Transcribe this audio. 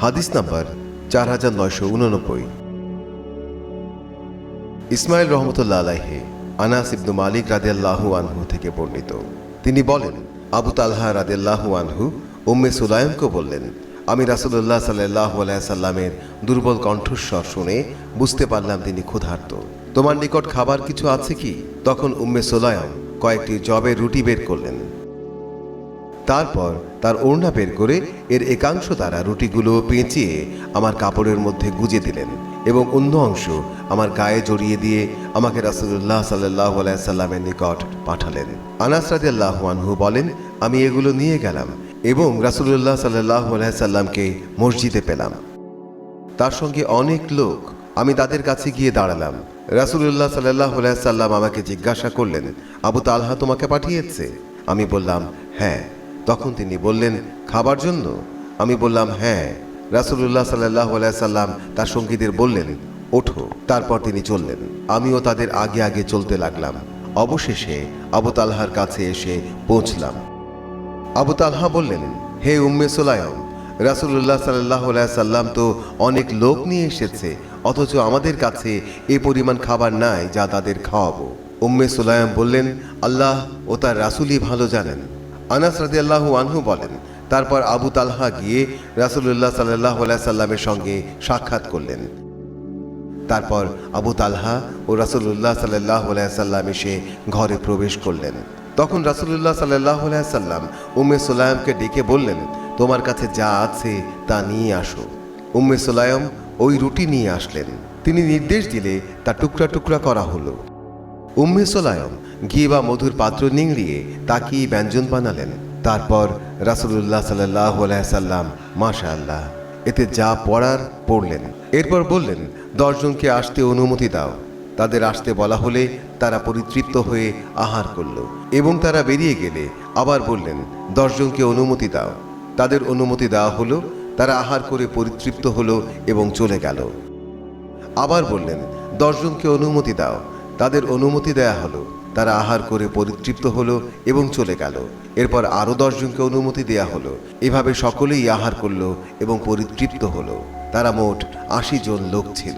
হাদিস নাম্বার 4989। ইসমাইল রহমতুল্লাহ আলাইহি আনাস ইবনু মালিক রাদিয়াল্লাহু আনহু থেকে বর্ণিত, তিনি বলেন, আবু তালহা রাদিয়াল্লাহু আনহু উম্মে সুলাইমকে বললেন, আমি রাসূলুল্লাহ সাল্লাল্লাহু আলাইহি সাল্লামের দুর্বল কণ্ঠস্বর শুনে বুঝতে পারলাম তিনি ক্ষুধার্ত। তোমার নিকট খাবার কিছু আছে কি? তখন উম্মে সুলাইম কয়েকটি জবের রুটি বের করলেন। তারপর তার ওড়না বের করে এর একাংশ দ্বারা রুটিগুলো পেঁচিয়ে আমার কাপড়ের মধ্যে গুজে দিলেন এবং অন্য অংশ আমার গায়ে জড়িয়ে দিয়ে আমাকে রাসূলুল্লাহ সাল্লাল্লাহু আলাইহি সাল্লামের নিকট পাঠালেন। আনাস রাদিয়াল্লাহু আনহু বলেন, আমি এগুলো নিয়ে গেলাম এবং রাসূলুল্লাহ সাল্লাল্লাহু আলাইহি সাল্লামকে মসজিদে পেলাম। তার সঙ্গে অনেক লোক। আমি তাদের কাছে গিয়ে দাঁড়ালাম। রাসূলুল্লাহ সাল্লাল্লাহু আলাইহি সাল্লাম আমাকে জিজ্ঞাসা করলেন, আবু তালহা তোমাকে পাঠিয়েছে? আমি বললাম, হ্যাঁ। তখন তিনি বললেন, খাবার জন্য? আমি বললাম, হ্যাঁ। রাসূলুল্লাহ সাল্লাল্লাহু আলাইহি সাল্লাম তার সঙ্গীদের বললেন, ওঠো। তারপর তিনি চললেন। আমিও তাদের আগে আগে চলতে লাগলাম। অবশেষে আবু তালহার কাছে এসে পৌঁছলাম। আবু তালহা বললেন, হে উম্মে সুলাইম, রাসূলুল্লাহ সাল্লাল্লাহু আলাইহি সাল্লাম তো অনেক লোক নিয়ে এসেছে, অথচ আমাদের কাছে এ পরিমাণ খাবার নাই যা তাদের খাওয়াবো। উম্মে সুলাইম বললেন, আল্লাহ ও তার রাসূলই ভালো জানেন। আনাস রাদিয়াল্লাহু আনহু বলেন, তারপর আবু তালহা গিয়ে রাসূলুল্লাহ সাল্লাল্লাহু আলাইহি সাল্লামের সঙ্গে সাক্ষাৎ করলেন। তারপর আবু তালহা ও রাসূলুল্লাহ সাল্লাল্লাহু আলাইহি সাল্লাম এসে ঘরে প্রবেশ করলেন। তখন রাসূলুল্লাহ সাল্লাল্লাহু আলাইহি সাল্লাম উম্মে সুলাইমকে ডেকে বললেন, তোমার কাছে যা আছে তা নিয়ে আসো। উম্মে সুলাইম ওই রুটি নিয়ে আসলেন। তিনি নির্দেশ দিলে তা টুকরা টুকরা করা হলো। উম্মে সুলাইম ঘি বা মধুর পাত্র নিংড়িয়ে তাকিয়ে ব্যঞ্জন বানালেন। তারপর রাসূলুল্লাহ সাল্লাল্লাহু আলাইহি সাল্লাম মাশাআল্লাহ এতে যা পড়ার পড়লেন। এরপর বললেন, 10 জনকে আসতে অনুমতি দাও। তাদের আসতে বলা হলে তারা পরিতৃপ্ত হয়ে আহার করল এবং তারা বেরিয়ে গেলে আবার বললেন, 10 জনকে অনুমতি দাও। তাদের অনুমতি দেওয়া হলো, তারা আহার করে পরিতৃপ্ত হলো এবং চলে গেল। আবার বললেন, 10 জনকে অনুমতি দাও। তাদের অনুমতি দেয়া হলো, তারা আহার করে পরিতৃপ্ত হলো এবং চলে গেল। এরপর আরও 10 জনকে অনুমতি দেয়া হলো। এভাবে সকলেই আহার করলো এবং পরিতৃপ্ত হলো। তারা মোট 80 জন লোক ছিল।